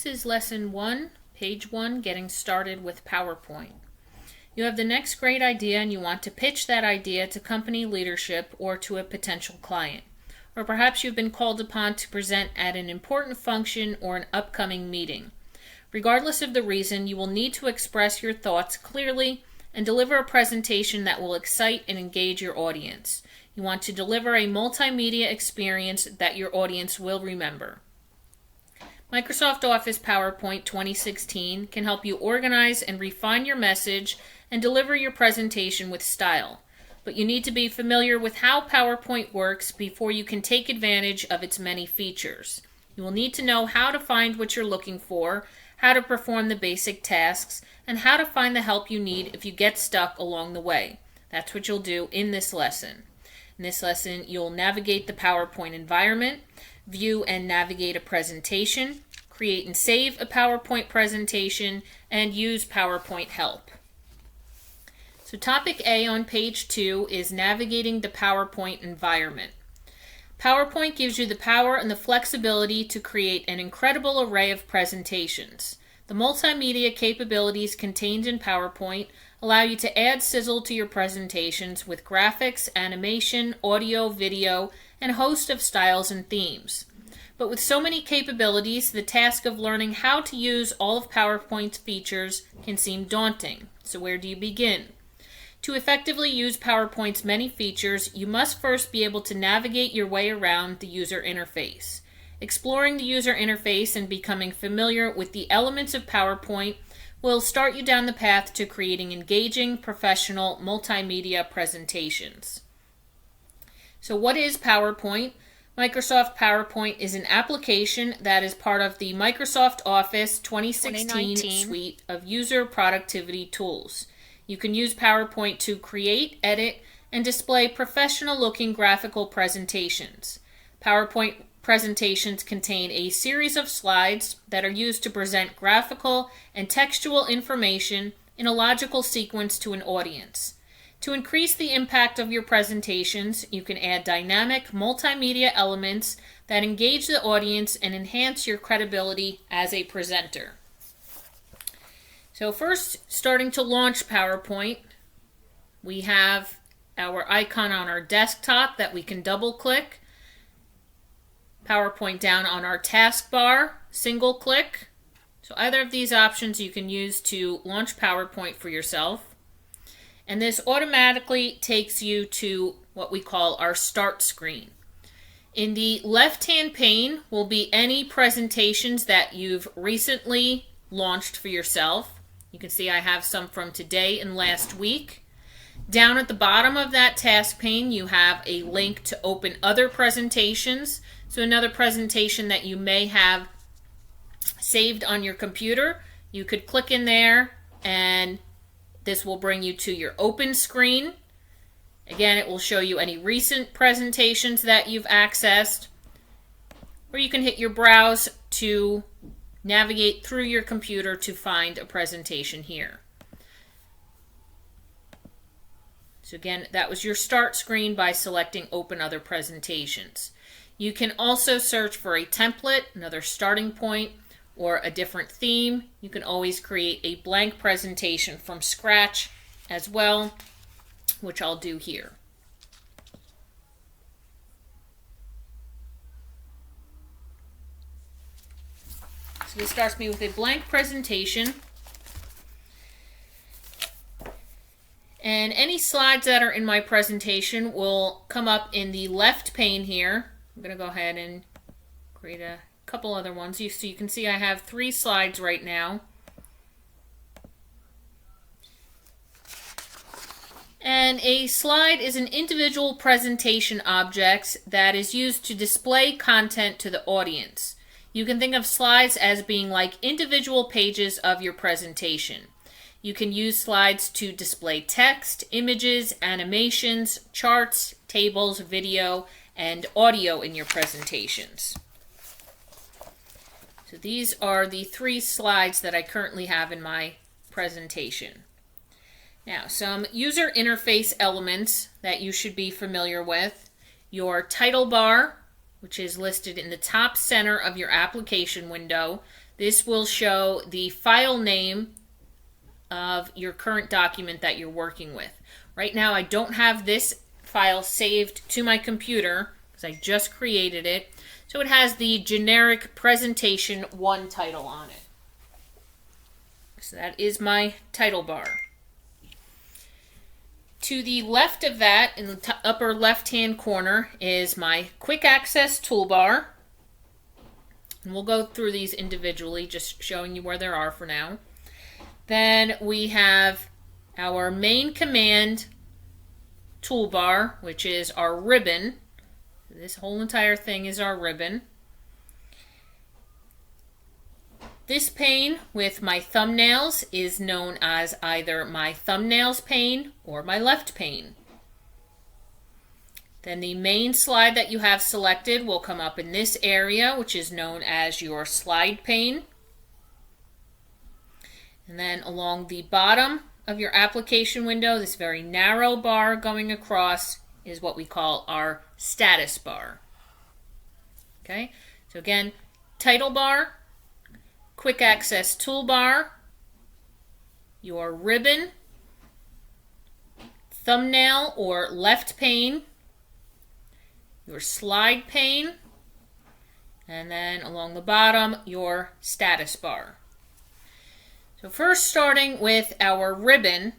This is Lesson 1, Page 1, Getting Started with PowerPoint. You have the next great idea and you want to pitch that idea to company leadership or to a potential client. Or perhaps you've been called upon to present at an important function or an upcoming meeting. Regardless of the reason, you will need to express your thoughts clearly and deliver a presentation that will excite and engage your audience. You want to deliver a multimedia experience that your audience will remember. Microsoft Office PowerPoint 2016 can help you organize and refine your message and deliver your presentation with style. But you need to be familiar with how PowerPoint works before you can take advantage of its many features. You will need to know how to find what you're looking for, how to perform the basic tasks, and how to find the help you need if you get stuck along the way. That's what you'll do in this lesson. In this lesson, you'll navigate the PowerPoint environment, view and navigate a presentation, create and save a PowerPoint presentation, and use PowerPoint help. So topic A on page 2 is navigating the PowerPoint environment. PowerPoint gives you the power and the flexibility to create an incredible array of presentations. The multimedia capabilities contained in PowerPoint allow you to add sizzle to your presentations with graphics, animation, audio, video, and a host of styles and themes. But with so many capabilities, the task of learning how to use all of PowerPoint's features can seem daunting. So where do you begin? To effectively use PowerPoint's many features, you must first be able to navigate your way around the user interface. Exploring the user interface and becoming familiar with the elements of PowerPoint will start you down the path to creating engaging, professional, multimedia presentations. So what is PowerPoint? Microsoft PowerPoint is an application that is part of the Microsoft Office 2016 suite of user productivity tools. You can use PowerPoint to create, edit, and display professional-looking graphical presentations. PowerPoint presentations contain a series of slides that are used to present graphical and textual information in a logical sequence to an audience. To increase the impact of your presentations, you can add dynamic multimedia elements that engage the audience and enhance your credibility as a presenter. So first, starting to launch PowerPoint, we have our icon on our desktop that we can double-click. PowerPoint down on our taskbar, single click. So either of these options you can use to launch PowerPoint for yourself. And this automatically takes you to what we call our start screen. In the left-hand pane will be any presentations that you've recently launched for yourself. You can see I have some from today and last week. Down at the bottom of that task pane, you have a link to open other presentations. So another presentation that you may have saved on your computer, you could click in there and this will bring you to your open screen. Again, it will show you any recent presentations that you've accessed. Or you can hit your browse to navigate through your computer to find a presentation here. So again, that was your start screen by selecting Open Other Presentations. You can also search for a template, another starting point, or a different theme. You can always create a blank presentation from scratch as well, which I'll do here. So this starts me with a blank presentation. And any slides that are in my presentation will come up in the left pane here. I'm going to go ahead and create a couple other ones. So you can see I have 3 slides right now. And a slide is an individual presentation object that is used to display content to the audience. You can think of slides as being like individual pages of your presentation. You can use slides to display text, images, animations, charts, tables, video, and audio in your presentations. So these are the 3 slides that I currently have in my presentation. Now, some user interface elements that you should be familiar with. Your title bar, which is listed in the top center of your application window. this will show the file name of your current document that you're working with. Right now I don't have this file saved to my computer because I just created it. So it has the generic Presentation 1 title on it. So that is my title bar. To the left of that, in the upper left-hand corner, is my Quick Access toolbar. And we'll go through these individually, just showing you where there are for now. Then we have our main command toolbar, which is our ribbon. This whole entire thing is our ribbon. This pane with my thumbnails is known as either my thumbnails pane or my left pane. Then the main slide that you have selected will come up in this area, which is known as your slide pane. And then along the bottom of your application window, this very narrow bar going across is what we call our status bar. Okay, so again, title bar, Quick Access toolbar, your ribbon, thumbnail or left pane, your slide pane, and then along the bottom, your status bar. So first, starting with our ribbon,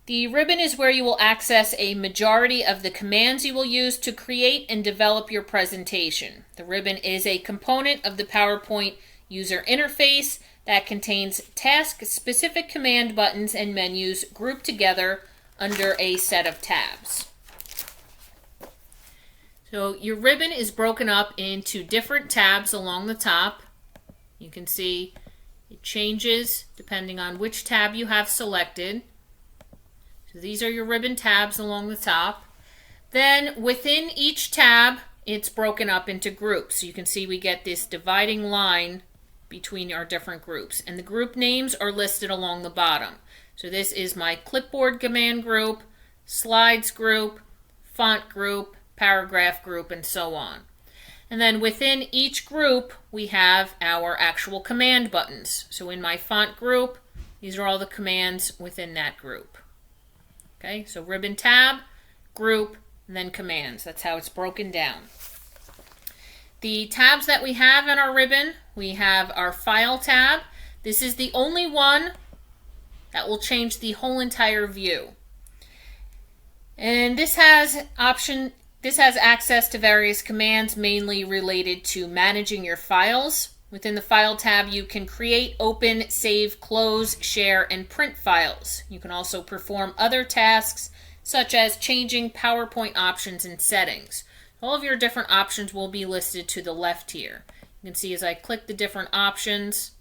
the ribbon is where you will access a majority of the commands you will use to create and develop your presentation. The ribbon is a component of the PowerPoint user interface that contains task-specific command buttons and menus grouped together under a set of tabs. So your ribbon is broken up into different tabs along the top. You can see it changes depending on which tab you have selected. So these are your ribbon tabs along the top. Then within each tab, it's broken up into groups. So you can see we get this dividing line between our different groups. And the group names are listed along the bottom. So this is my clipboard command group, slides group, font group, paragraph group, and so on. And then within each group, we have our actual command buttons. So in my font group, these are all the commands within that group. Okay, so ribbon tab, group, and then commands. That's how it's broken down. The tabs that we have in our ribbon, we have our File tab. This is the only one that will change the whole entire view. And this has access to various commands mainly related to managing your files. Within the File tab, you can create, open, save, close, share, and print files. You can also perform other tasks such as changing PowerPoint options and settings. All of your different options will be listed to the left here. You can see as I click the different options,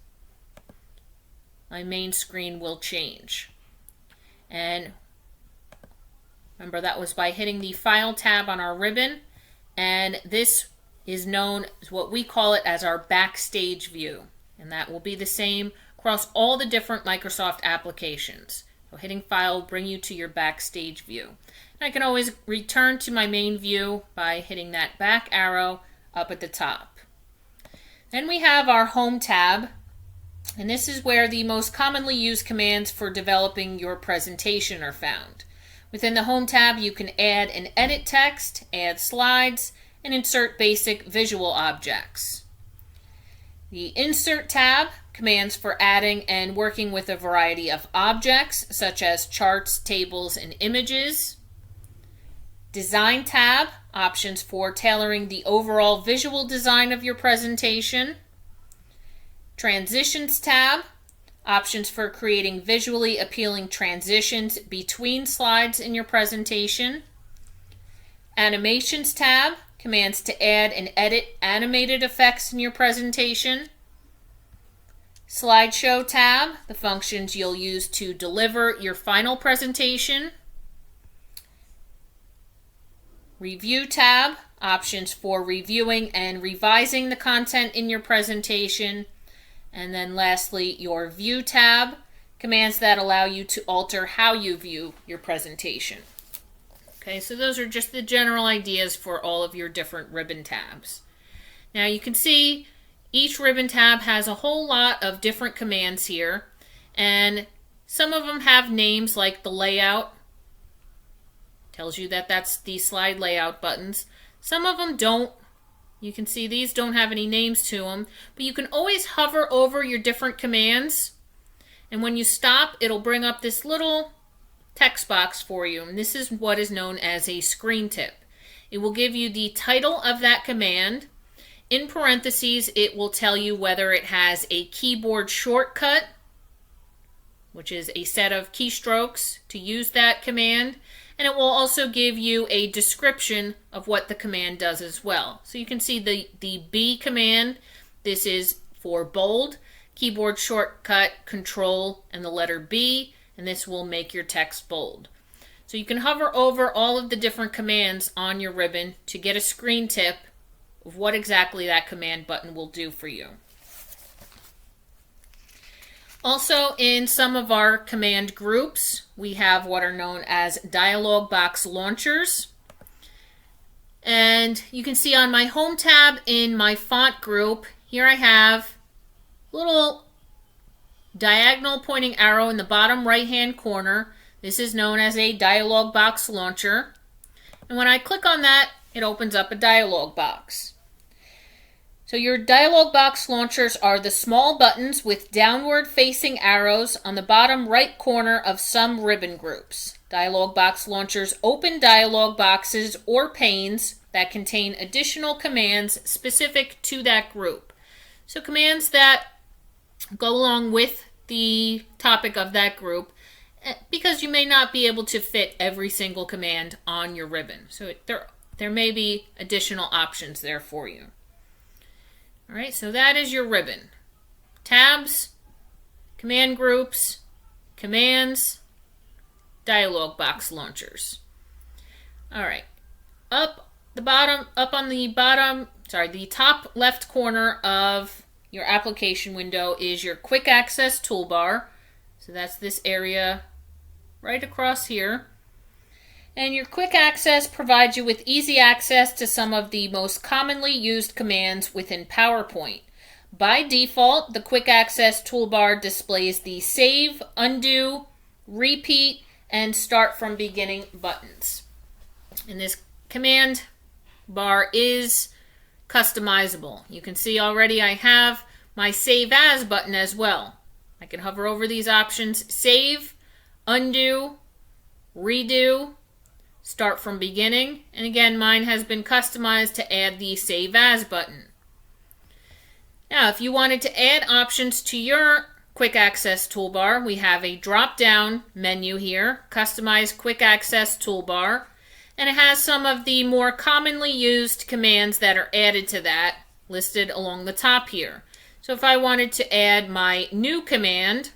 my main screen will change. And remember, that was by hitting the File tab on our ribbon, and this is known as what we call it as our backstage view. And that will be the same across all the different Microsoft applications. So hitting File will bring you to your backstage view. And I can always return to my main view by hitting that back arrow up at the top. Then we have our Home tab, and this is where the most commonly used commands for developing your presentation are found. Within the Home tab, you can add and edit text, add slides, and insert basic visual objects. The Insert tab, commands for adding and working with a variety of objects, such as charts, tables, and images. Design tab, options for tailoring the overall visual design of your presentation. Transitions tab, options for creating visually appealing transitions between slides in your presentation. Animations tab, commands to add and edit animated effects in your presentation. Slideshow tab, the functions you'll use to deliver your final presentation. Review tab, options for reviewing and revising the content in your presentation. And then lastly, your View tab, commands that allow you to alter how you view your presentation. Okay, so those are just the general ideas for all of your different ribbon tabs. Now you can see each ribbon tab has a whole lot of different commands here, and some of them have names like the layout. Tells you that that's the slide layout buttons. Some of them don't. You can see these don't have any names to them, but you can always hover over your different commands, and when you stop, it'll bring up this little text box for you, and this is what is known as a screen tip. It will give you the title of that command. In parentheses, it will tell you whether it has a keyboard shortcut, which is a set of keystrokes to use that command, and it will also give you a description of what the command does as well. So you can see the B command. This is for bold, keyboard shortcut, control, and the letter B, and this will make your text bold. So you can hover over all of the different commands on your ribbon to get a screen tip of what exactly that command button will do for you. Also, in some of our command groups, we have what are known as dialog box launchers. And you can see on my home tab in my font group, here I have a little diagonal pointing arrow in the bottom right-hand corner. This is known as a dialog box launcher. And when I click on that, it opens up a dialog box. So your dialog box launchers are the small buttons with downward facing arrows on the bottom right corner of some ribbon groups. Dialog box launchers open dialog boxes or panes that contain additional commands specific to that group. So commands that go along with the topic of that group, because you may not be able to fit every single command on your ribbon. So there may be additional options there for you. All right, so that is your ribbon. Tabs, command groups, commands, dialog box launchers. All right, the top left corner of your application window is your quick access toolbar. So that's this area right across here. And your quick access provides you with easy access to some of the most commonly used commands within PowerPoint. By default, the quick access toolbar displays the save, undo, repeat, and start from beginning buttons. And this command bar is customizable. You can see already I have my save as button as well. I can hover over these options: save, undo, redo, start from beginning, and again mine has been customized to add the save as button. Now if you wanted to add options to your quick access toolbar, we have a drop down menu here, customize quick access toolbar, and it has some of the more commonly used commands that are added to that listed along the top here. So if I wanted to add my new command,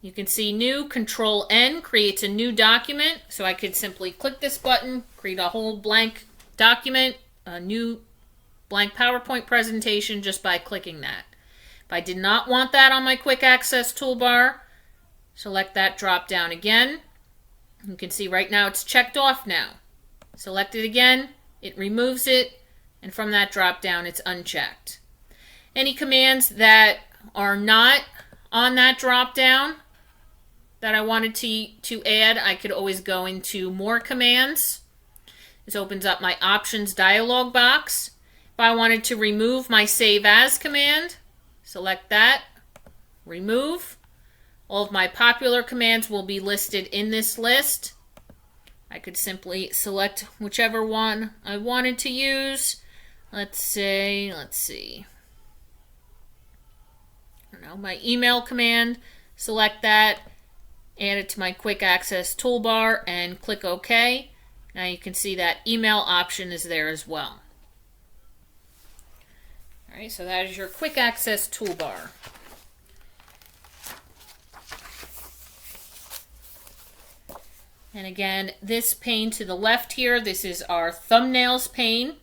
you can see new, Control N creates a new document. So I could simply click this button, create a whole blank document, a new blank PowerPoint presentation just by clicking that. If I did not want that on my quick access toolbar, select that drop down again. You can see right now it's checked off now. Select it again, it removes it, and from that drop down it's unchecked. Any commands that are not on that drop down that I wanted to add, I could always go into more commands. This opens up my options dialog box. If I wanted to remove my save as command, select that, remove. All of my popular commands will be listed in this list. I could simply select whichever one I wanted to use. Let's see. I don't know, my email command, select that, add it to my quick access toolbar, and click OK. Now you can see that email option is there as well. All right, so that is your quick access toolbar. And again, this pane to the left here, this is our thumbnails pane.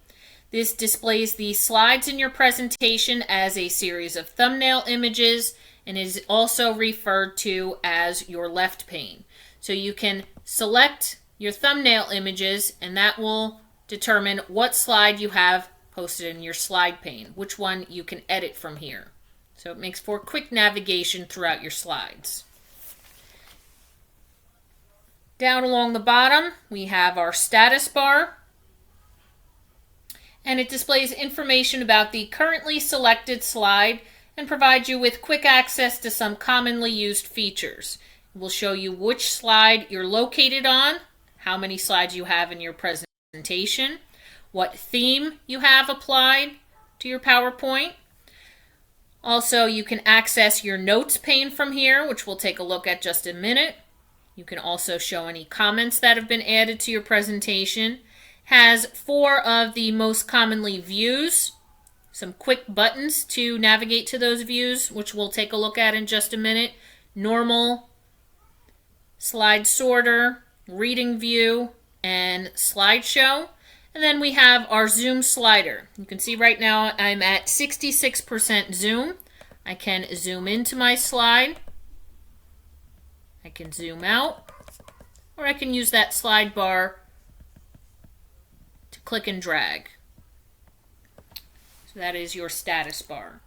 This displays the slides in your presentation as a series of thumbnail images and is also referred to as your left pane. So you can select your thumbnail images and that will determine what slide you have posted in your slide pane, which one you can edit from here. So it makes for quick navigation throughout your slides. Down along the bottom, we have our status bar, and it displays information about the currently selected slide and provides you with quick access to some commonly used features. It will show you which slide you're located on, how many slides you have in your presentation, what theme you have applied to your PowerPoint. Also, you can access your notes pane from here, which we'll take a look at just in a minute. You can also show any comments that have been added to your presentation. Has 4 of the most commonly views, some quick buttons to navigate to those views, which we'll take a look at in just a minute. Normal, slide sorter, reading view, and slideshow. And then we have our zoom slider. You can see right now I'm at 66% zoom. I can zoom into my slide. I can zoom out, or I can use that slide bar to click and drag. So that is your status bar.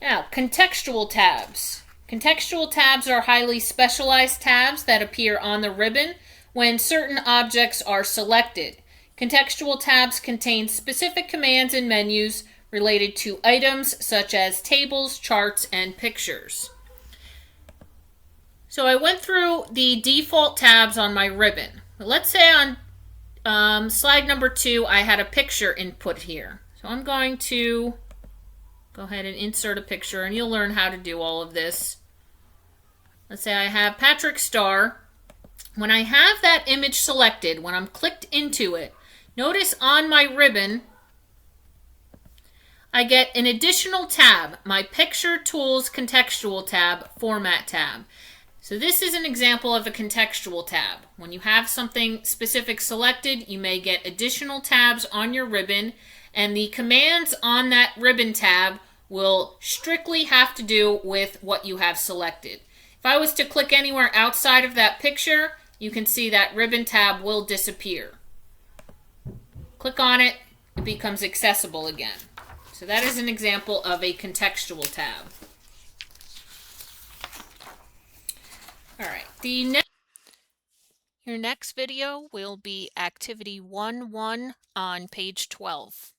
Now, contextual tabs. Contextual tabs are highly specialized tabs that appear on the ribbon when certain objects are selected. Contextual tabs contain specific commands and menus related to items such as tables, charts, and pictures. So I went through the default tabs on my ribbon. Let's say on slide number 2, I had a picture input here. So I'm going to go ahead and insert a picture, and you'll learn how to do all of this. Let's say I have Patrick Starr. When I have that image selected, when I'm clicked into it, notice on my ribbon, I get an additional tab, my Picture Tools Contextual tab, Format tab. So this is an example of a contextual tab. When you have something specific selected, you may get additional tabs on your ribbon, and the commands on that ribbon tab will strictly have to do with what you have selected. If I was to click anywhere outside of that picture, you can see that ribbon tab will disappear. Click on it, it becomes accessible again. So that is an example of a contextual tab. All right, your next video will be Activity 1.1 on page 12.